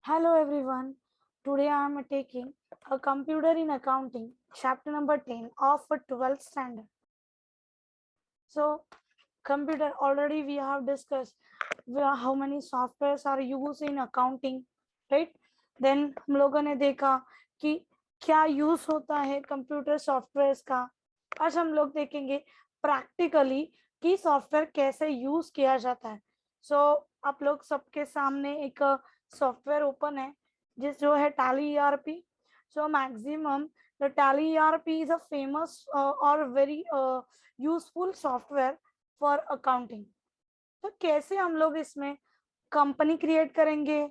Hello everyone. Today I am taking a computer in accounting, chapter number 10 of a 12th standard. So, computer already we have discussed how many softwares are used in accounting, right? Then हम लोगों ने देखा कि क्या use होता है computer softwares का. आज हम लोग देखेंगे प्रैक्टिकली कि सॉफ्टवेयर कैसे यूज किया जाता है. सो आप लोग सबके सामने एक सॉफ्टवेयर ओपन है जिस जो है tally ERP. So maximum the tally ERP is a famous or very useful software for accounting. तो कैसे हम लोग इसमें कंपनी क्रिएट करेंगे,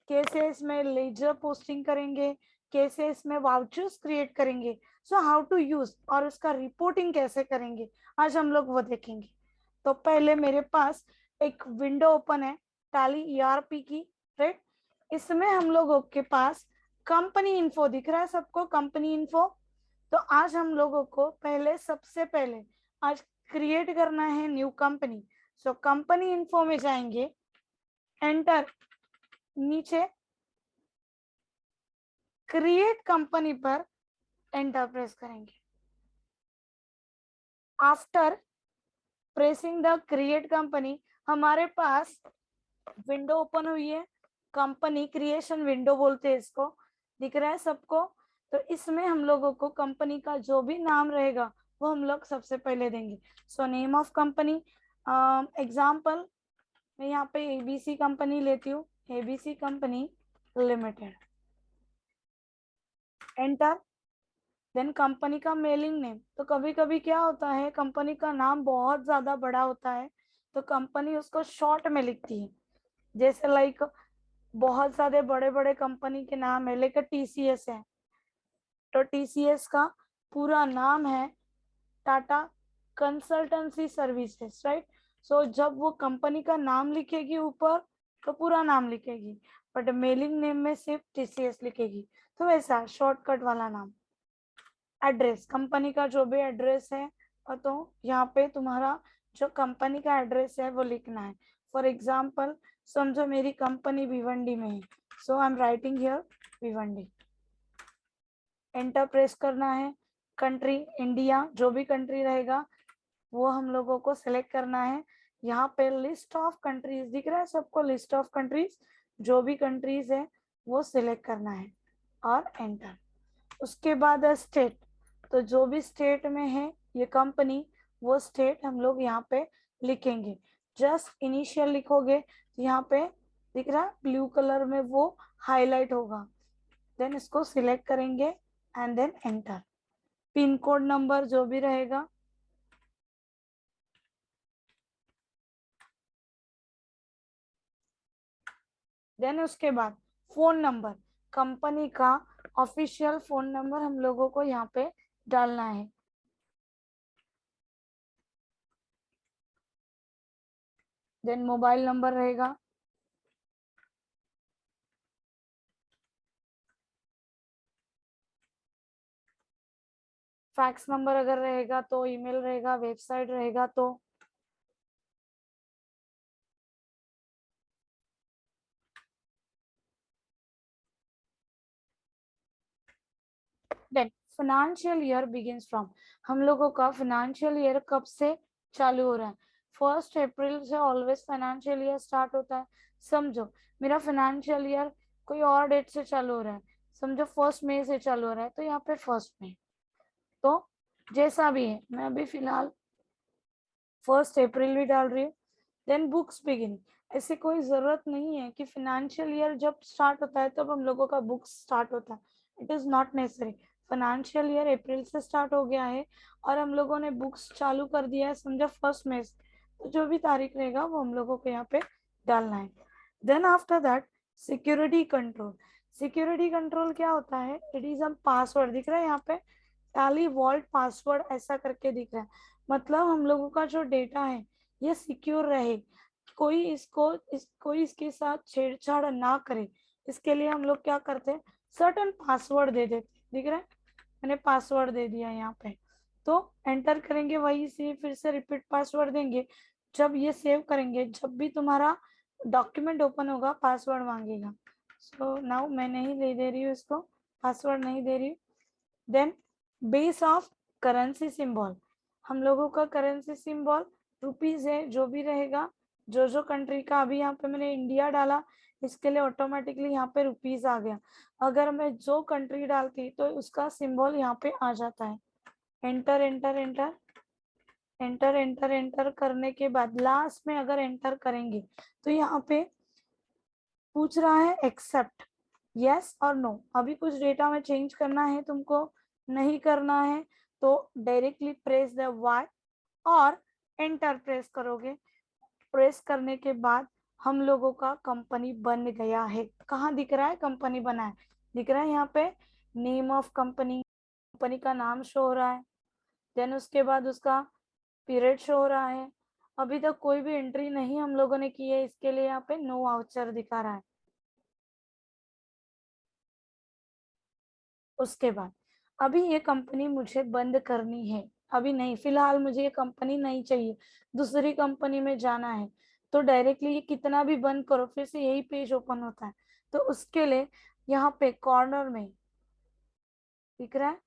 कैसे इसमें लेजर पोस्टिंग करेंगे, कैसे इसमें वाउचर्स क्रिएट करेंगे, सो हाउ टू यूज और उसका रिपोर्टिंग कैसे करेंगे, आज हम लोग वो देखेंगे. तो पहले मेरे पास एक विंडो ओपन है टैली ईआरपी की, राइट. इसमें हम लोगों के पास कंपनी इन्फो दिख रहा है सबको, कंपनी इन्फो. तो आज हम लोगों को सबसे पहले आज क्रिएट करना है new company. So company info में जाएंगे, एंटर, नीचे क्रिएट कंपनी पर एंटर प्रेस करेंगे. After pressing the create company हमारे पास विंडो ओपन हुई है. कंपनी क्रिएशन विंडो बोलते हैं इसको, दिख रहा है सबको. तो इसमें हम लोगों को कंपनी का जो भी नाम रहेगा वो हम लोग सबसे पहले देंगे. So name of company, example मैं यहाँ पे एबीसी कंपनी लेती हूँ, ABC company limited. Enter. Then company का मेलिंग नेम. तो कभी कभी क्या होता है, कंपनी का नाम बहुत ज्यादा बड़ा होता है तो कंपनी उसको शॉर्ट में लिखती है. जैसे लाइक बहुत सारे बड़े बड़े कंपनी के नाम है, लेकर टीसीएस है तो टीसीएस का पूरा नाम है टाटा कंसल्टेंसी सर्विसेज, राइट. सो जब वो कंपनी का नाम लिखेगी ऊपर तो पूरा नाम लिखेगी, बट मेलिंग नेम में सिर्फ टीसीएस लिखेगी. तो वैसा शॉर्टकट वाला नाम. एड्रेस, कंपनी का जो भी एड्रेस है तो यहाँ पे तुम्हारा जो कंपनी का एड्रेस है वो लिखना है. फॉर एग्जाम्पल समझो मेरी कंपनी भिवंडी में है, so I am writing here Bhiwandi. Enter press करना है. कंट्री इंडिया, जो भी कंट्री रहेगा वो हम लोगों को सिलेक्ट करना है. यहाँ पे लिस्ट ऑफ कंट्रीज दिख रहा है सबको, लिस्ट ऑफ कंट्रीज, जो भी कंट्रीज है वो सिलेक्ट करना है और एंटर. उसके बाद स्टेट, तो जो भी स्टेट में है ये कंपनी वो स्टेट हम लोग यहाँ पे लिखेंगे. जस्ट इनिशियल लिखोगे तो यहाँ पे दिख रहा ब्लू कलर में वो हाईलाइट होगा. देन इसको सिलेक्ट करेंगे and then enter. Pin code number जो भी रहेगा, देन उसके बाद फोन नंबर, कंपनी का ऑफिशियल फोन नंबर हम लोगों को यहाँ पे डालना है. देन मोबाइल नंबर रहेगा, फैक्स नंबर अगर रहेगा तो, ईमेल रहेगा, वेबसाइट रहेगा तो. Then financial year begins from, हम लोगों का फाइनेंशियल ईयर कब से चालू हो रहा है. 1 अप्रैल से ऑलवेज फाइनेंशियल ईयर स्टार्ट होता है. समझो मेरा फाइनेंशियल ईयर कोई और डेट से चालू हो रहा है, समझो 1 मई से चालू हो रहा है तो यहाँ पे 1 मई. तो जैसा भी है मैं अभी फिलहाल 1 अप्रैल भी डाल रही हूँ. देन बुक्स बिगिन, ऐसे कोई जरूरत नहीं है कि फाइनेंशियल ईयर जब स्टार्ट होता है तब हम लोगों का बुक्स स्टार्ट होता है. It is not necessary. Financial year April से स्टार्ट हो गया है और हम लोगों ने बुक्स चालू कर दिया है समझो 1 मई से, तो जो भी तारीख रहेगा वो हम लोगों को यहाँ पे डालना है. Then after that security control. Security control क्या होता है, इट इज हम पासवर्ड दिख रहा है यहाँ पे, टैली वॉल्ट पासवर्ड ऐसा करके दिख रहा है. मतलब हम लोगों का जो डेटा है ये सिक्योर रहे, कोई इसके साथ छेड़छाड़ ना करे. इसके लिए हम लोग क्या करते हैं, सर्टन पासवर्ड दे देते. दिख रहा है मैंने पासवर्ड दे दिया यहाँ पे. तो एंटर करेंगे, वही से फिर से रिपीट पासवर्ड देंगे. जब ये सेव करेंगे, जब भी तुम्हारा डॉक्यूमेंट ओपन होगा पासवर्ड मांगेगा. सो नाउ मैं नहीं दे रही हूँ इसको, पासवर्ड नहीं दे रही हूँ। Then base of currency symbol, हम लोगों का करेंसी सिंबल रुपीज है, जो भी रहेगा, जो कंट्री का, अभी यहाँ पे मैंने इंडिया डाला, इसके लिए ऑटोमेटिकली यहाँ पे रुपीज आ गया। अगर मैं जो कंट्री डालती तो उसका सिंबल यहाँ पे आ जाता है। Enter enter enter enter enter enter करने के बाद लास्ट में अगर एंटर करेंगे तो यहाँ पे पूछ रहा है एक्सेप्ट, यस और नो। अभी कुछ डेटा में चेंज करना है तुमको, नहीं करना है तो डायरेक्टली प्रेस द वाई और एंटर प्रेस करोगे। प्रेस करने के बाद हम लोगों का कंपनी बन गया है। कहाँ दिख रहा है कंपनी बना है, दिख रहा है यहाँ पे नेम ऑफ कंपनी, कंपनी का नाम शो हो रहा है। देन उसके बाद उसका पीरियड शो हो रहा है। अभी तक कोई भी एंट्री नहीं हम लोगों ने की है, इसके लिए यहाँ पे नो वाउचर दिखा रहा है। उसके बाद अभी ये कंपनी मुझे बंद करनी है, अभी नहीं, फिलहाल मुझे ये कंपनी नहीं चाहिए, दूसरी कंपनी में जाना है। तो डायरेक्टली ये कितना भी बंद करो फिर से यही पेज ओपन होता है। तो उसके लिए यहाँ पे कॉर्नर में दिख रहा है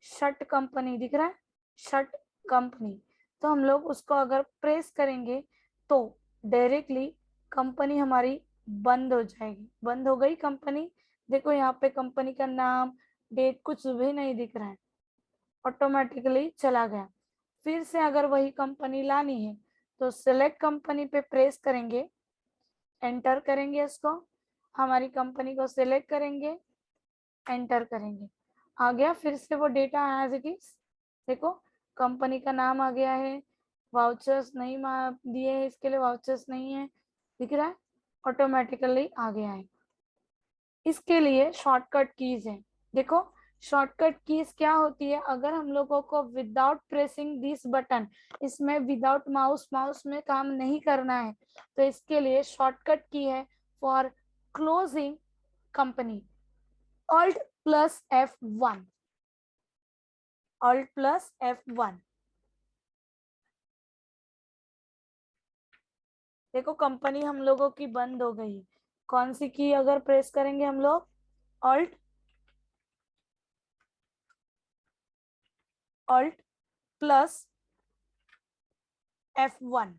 शट कंपनी, दिख रहा है शट कंपनी। तो हम लोग उसको अगर प्रेस करेंगे तो डायरेक्टली कंपनी हमारी बंद हो जाएगी। बंद हो गई कंपनी। देखो यहाँ पे कंपनी का नाम, डेट कुछ भी नहीं दिख रहा है, ऑटोमेटिकली चला गया। फिर से अगर वही कंपनी लानी है तो सिलेक्ट कंपनी पे प्रेस करेंगे, एंटर करेंगे इसको, हमारी कंपनी को सिलेक्ट करेंगे, एंटर करेंगे, आ गया फिर से वो डेटा एज इट इज। देखो कंपनी का नाम आ गया है, वाउचर्स नहीं दिए है, इसके लिए वाउचर्स नहीं है, दिख रहा है ऑटोमेटिकली आ गया है। इसके लिए शॉर्टकट कीज है। देखो शॉर्टकट कीज क्या होती है, अगर हम लोगों को विदाउट प्रेसिंग दिस बटन, इसमें विदाउट माउस में काम नहीं करना है, तो इसके लिए शॉर्टकट की है for closing company, Alt plus F1, Alt plus F1। देखो कंपनी हम लोगों की बंद हो गई। कौन सी की अगर प्रेस करेंगे हम लोग, Alt प्लस F1।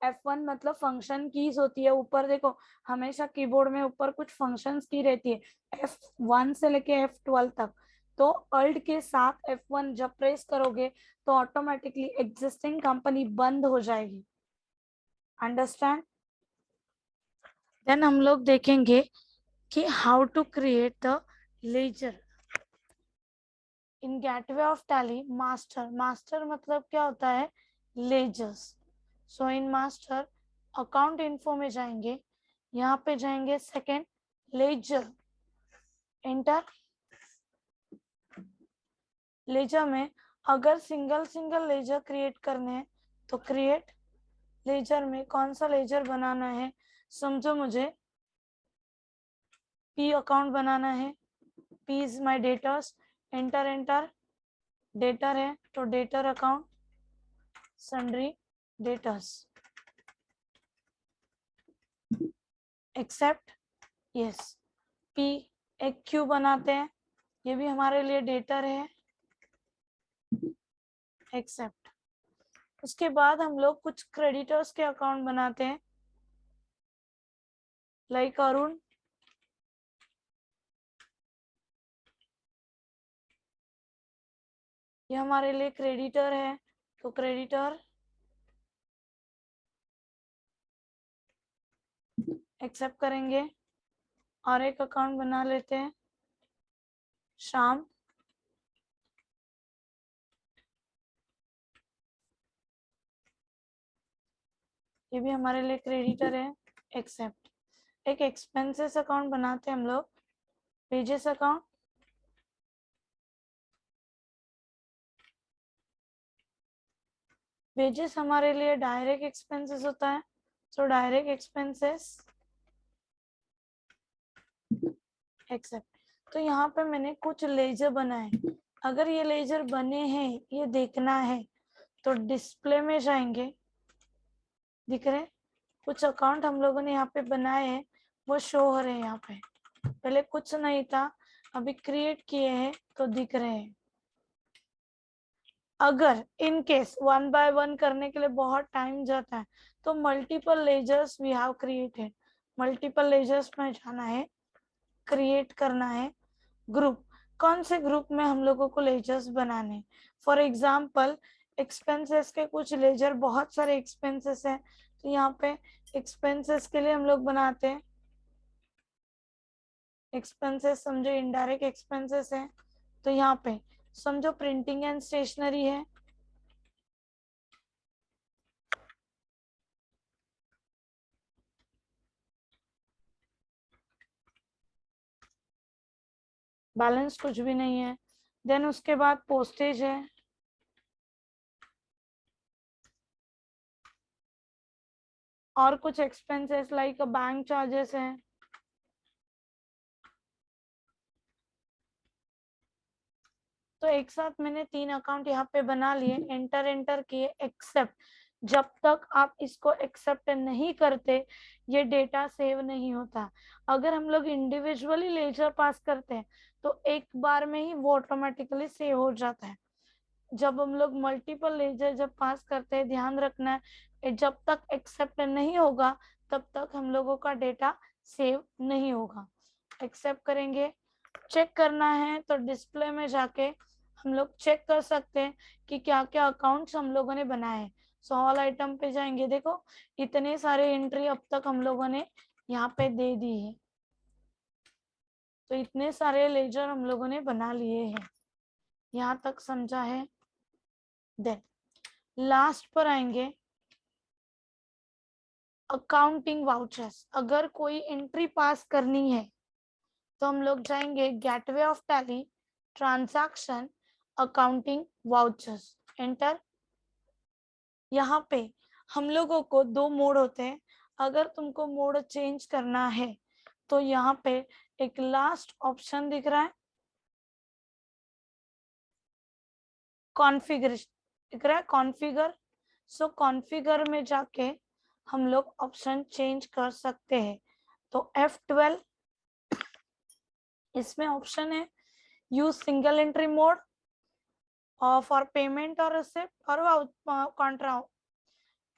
F1 मतलब फंक्शन कीज होती है। ऊपर देखो हमेशा कीबोर्ड में ऊपर कुछ फंक्शंस की रहती है, F1 से लेके F12 तक। तो Alt के साथ F1 जब प्रेस करोगे तो ऑटोमेटिकली एग्जिस्टिंग कंपनी बंद हो जाएगी। अंडरस्टैंड। देन हम लोग देखेंगे कि how to create the ledger in gateway of Tally master. Master मतलब क्या होता है, ledgers. So in master account info में जाएंगे, यहाँ पे जाएंगे सेकेंड लेजर, एंटर। लेजर में अगर सिंगल लेजर क्रिएट करने हैं तो क्रिएट लेजर में कौन सा लेजर बनाना है, समझो मुझे पी अकाउंट बनाना है, P is my debtors, enter enter, debtor है तो debtor account, sundry debtors, accept yes. P एक क्यू बनाते हैं, ये भी हमारे लिए डेटर है, एक्सेप्ट। उसके बाद हम लोग कुछ क्रेडिटर्स के अकाउंट बनाते हैं, लाइक अरुण, ये हमारे लिए क्रेडिटर है तो क्रेडिटर, एक्सेप्ट करेंगे। और एक अकाउंट बना लेते हैं शाम, ये भी हमारे लिए क्रेडिटर है, एक्सेप्ट। एक एक्सपेंसेस अकाउंट बनाते हैं हम लोग, पेजेस अकाउंट, पेजेस हमारे लिए डायरेक्ट एक्सपेंसेस होता है, तो डायरेक्ट एक्सपेंसेस, एक्सेप्ट। तो यहाँ पे मैंने कुछ लेजर बनाए, अगर ये लेजर बने हैं ये देखना है तो डिस्प्ले में जाएंगे, दिख रहे कुछ अकाउंट हम लोगों ने यहाँ पे बनाए हैं, वो शो हो रहे हैं यहाँ पे। पहले कुछ नहीं था, अभी क्रिएट किए हैं तो दिख रहे हैं। अगर इन केस 1 बाय 1 करने के लिए बहुत टाइम जाता है तो multiple ledgers we have created. Multiple ledgers में जाना है, क्रिएट करना है ग्रुप। कौन से ग्रुप में हम लोगों को लेजर्स बनाने? फॉर एग्जाम्पल एक्सपेंसेस के कुछ लेजर, बहुत सारे एक्सपेंसेस हैं, तो यहाँ पे एक्सपेंसेस के लिए हम लोग बनाते हैं एक्सपेंसेस। समझो इनडायरेक्ट एक्सपेंसेस है, तो यहाँ पे समझो प्रिंटिंग एंड स्टेशनरी है, बैलेंस कुछ भी नहीं है। देन उसके बाद पोस्टेज है, और कुछ एक्सपेंसेस लाइक बैंक चार्जेस है। तो एक साथ मैंने 3 अकाउंट यहाँ पे बना लिए, एंटर किए, एक्सेप्ट। जब तक आप इसको एक्सेप्ट नहीं करते ये डेटा सेव नहीं होता। अगर हम लोग इंडिविजुअली लेजर पास करते हैं तो एक बार में ही वो ऑटोमेटिकली सेव हो जाता है। जब हम लोग मल्टीपल लेजर जब पास करते हैं, ध्यान रखना है जब तक एक्सेप्ट नहीं होगा तब तक हम लोगों का डेटा सेव नहीं होगा। एक्सेप्ट करेंगे, चेक करना है तो डिस्प्ले में जाके हम लोग चेक कर सकते हैं कि क्या क्या अकाउंट्स हम लोगों ने बनाए हैं। सो ऑल आइटम पे जाएंगे, देखो इतने सारे एंट्री अब तक हम लोगों ने यहाँ पे दे दी है। तो इतने सारे लेजर हम लोगों ने बना लिए हैं, यहाँ तक समझा है। देन लास्ट पर आएंगे अकाउंटिंग वाउचर्स। अगर कोई एंट्री पास करनी है तो हम लोग जाएंगे gateway of tally, transaction, accounting vouchers, enter. यहाँ पे हम लोगों को 2 मोड होते हैं। अगर तुमको मोड चेंज करना है तो यहाँ पे एक लास्ट ऑप्शन दिख रहा है, कॉन्फ़िगरेशन दिख रहा है, कॉन्फ़िगर। सो कॉन्फ़िगर में जाके हम लोग ऑप्शन चेंज कर सकते हैं। तो F12 इसमें ऑप्शन है use single entry mode for payment और रिसिप्ट और कॉन्ट्रा,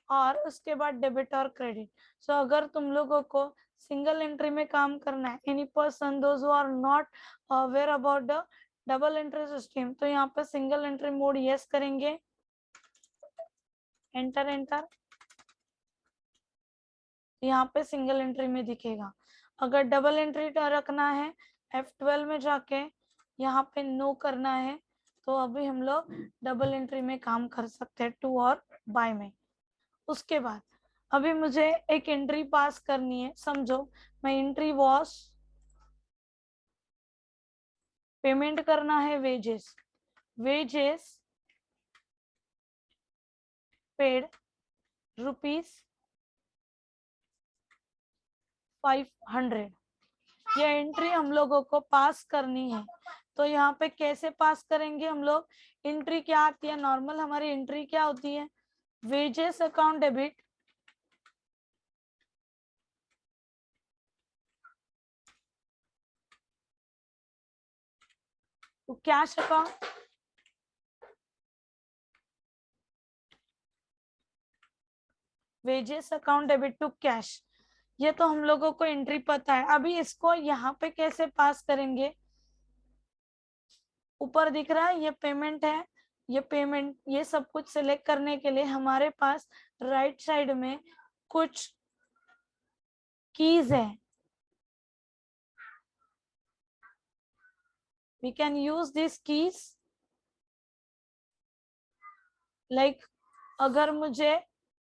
और उसके बाद डेबिट और क्रेडिट। सो अगर तुम लोगों को सिंगल एंट्री में काम करना है, any person those who are not aware about the double entry system, तो यहाँ पे सिंगल एंट्री मोड यस करेंगे, एंटर एंटर। यहाँ पे सिंगल एंट्री में दिखेगा। अगर डबल एंट्री रखना है F12 में जाके यहाँ पे नो करना है, तो अभी हम लोग डबल एंट्री में काम कर सकते हैं, टू और बाय में। उसके बाद अभी मुझे एक एंट्री पास करनी है, समझो मैं एंट्री वॉस पेमेंट करना है वेजेस, वेजेस पेड ₹500। ये एंट्री हम लोगों को पास करनी है। तो यहाँ पे कैसे पास करेंगे हम लोग? एंट्री क्या आती है नॉर्मल, हमारी एंट्री क्या होती है? वेजेस अकाउंट डेबिट, तो cash account, wages account debit to cash. ये तो हम लोगों को एंट्री पता है। अभी इसको यहाँ पे कैसे पास करेंगे? ऊपर दिख रहा है ये पेमेंट है, ये पेमेंट, ये सब कुछ सिलेक्ट करने के लिए हमारे पास राइट साइड में कुछ कीज है। we can use these keys like अगर मुझे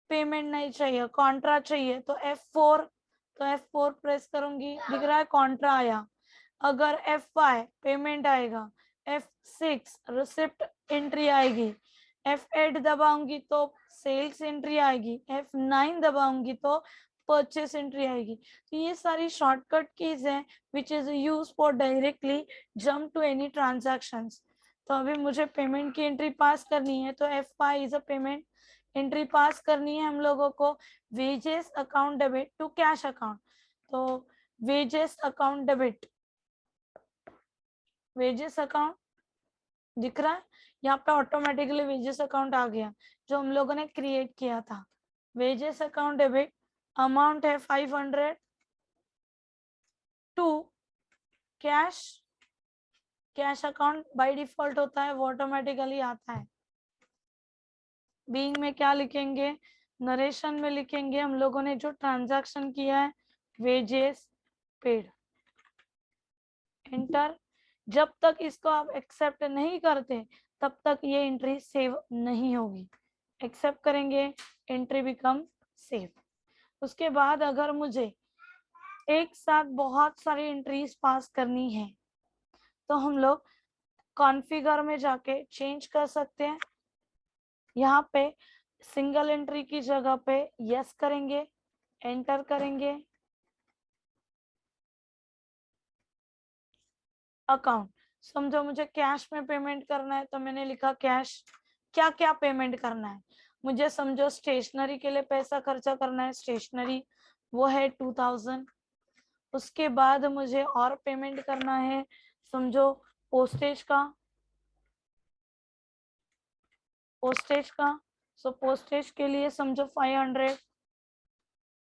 पेमेंट नहीं चाहिए, कॉन्ट्रा चाहिए, तो F4, तो F4 प्रेस करूंगी, दिख रहा है कॉन्ट्रा आया। अगर F5 पेमेंट आएगा, F6 रिसिप्ट एंट्री आएगी, F8 दबाऊंगी तो सेल्स एंट्री आएगी, F9 दबाऊंगी तो परचेस एंट्री आएगी। तो ये सारी शॉर्टकट कीज हैं which is use for directly jump to any transactions. तो अभी मुझे पेमेंट की एंट्री पास करनी है, तो F5 is a payment entry pass करनी है हम लोगों को, wages account debit to cash account. तो wages account debit, wages account दिख रहा है यहाँ पे, ऑटोमेटिकली वेजेस अकाउंट आ गया जो हम लोगों ने क्रिएट किया था। वेजेस अकाउंट डेबिट, अमाउंट है 500 to cash, cash account by default होता है, वो ऑटोमेटिकली आता है। बीइंग में क्या लिखेंगे, नरेशन में लिखेंगे हम लोगों ने जो ट्रांजैक्शन किया है, वेजेस पेड, एंटर। जब तक इसको आप एक्सेप्ट नहीं करते तब तक ये एंट्री सेव नहीं होगी। एक्सेप्ट करेंगे, एंट्री बिकम सेव। उसके बाद अगर मुझे एक साथ बहुत सारी एंट्रीज पास करनी है तो हम लोग कॉन्फ़िगर में जाके चेंज कर सकते हैं। यहाँ पे सिंगल एंट्री की जगह पे यस करेंगे, एंटर करेंगे। अकाउंट, समझो मुझे कैश में पेमेंट करना है तो मैंने लिखा कैश। क्या क्या पेमेंट करना है, मुझे समझो स्टेशनरी के लिए पैसा खर्चा करना है, स्टेशनरी वो है 2000। उसके बाद मुझे और पेमेंट करना है, समझो पोस्टेज का, पोस्टेज का, सो पोस्टेज के लिए समझो 500।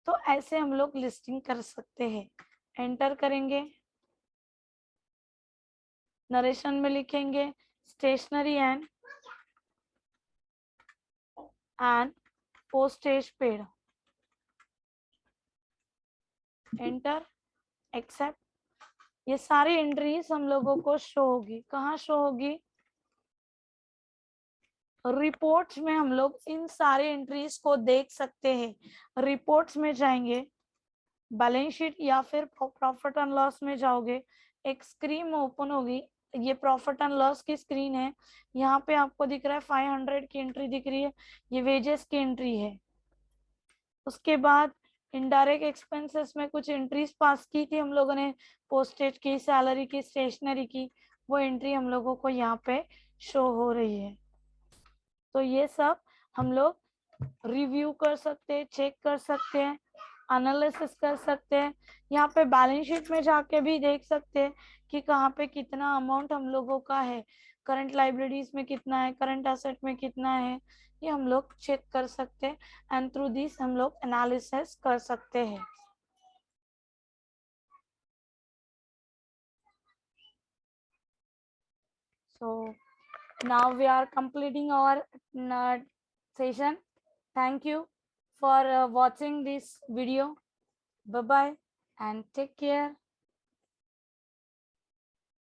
तो ऐसे हम लोग लिस्टिंग कर सकते हैं। एंटर करेंगे, नरेशन में लिखेंगे stationery and postage paid, enter, accept. ये सारी एंट्रीज हम लोगों को शो होगी, कहाँ शो होगी, रिपोर्ट्स में हम लोग इन सारे एंट्रीज को देख सकते हैं। रिपोर्ट्स में जाएंगे, बैलेंस शीट या फिर प्रॉफिट एंड लॉस में जाओगे, एक स्क्रीन ओपन होगी, ये प्रॉफिट एंड लॉस की स्क्रीन है। यहाँ पे आपको दिख रहा है 500 की एंट्री दिख रही है, ये वेजेस की एंट्री है। उसके बाद इनडायरेक्ट एक्सपेंसेस में कुछ एंट्रीज पास की थी हम लोगों ने, पोस्टेज की, सैलरी की, स्टेशनरी की, वो एंट्री हम लोगों को यहाँ पे शो हो रही है। तो ये सब हम लोग रिव्यू कर सकते हैं, चेक कर सकते हैं, एनालिसिस कर सकते हैं। यहाँ पे बैलेंस शीट में जाके भी देख सकते हैं कि कहाँ पे कितना अमाउंट हम लोगों का है, करंट लाइबिलिटीज में कितना है, करंट एसेट में कितना है, ये हम लोग चेक कर सकते हैं। एंड थ्रू दिस हम लोग एनालिसिस कर सकते हैं। So now we are completing our session. Thank you for watching this video. Bye bye and take care.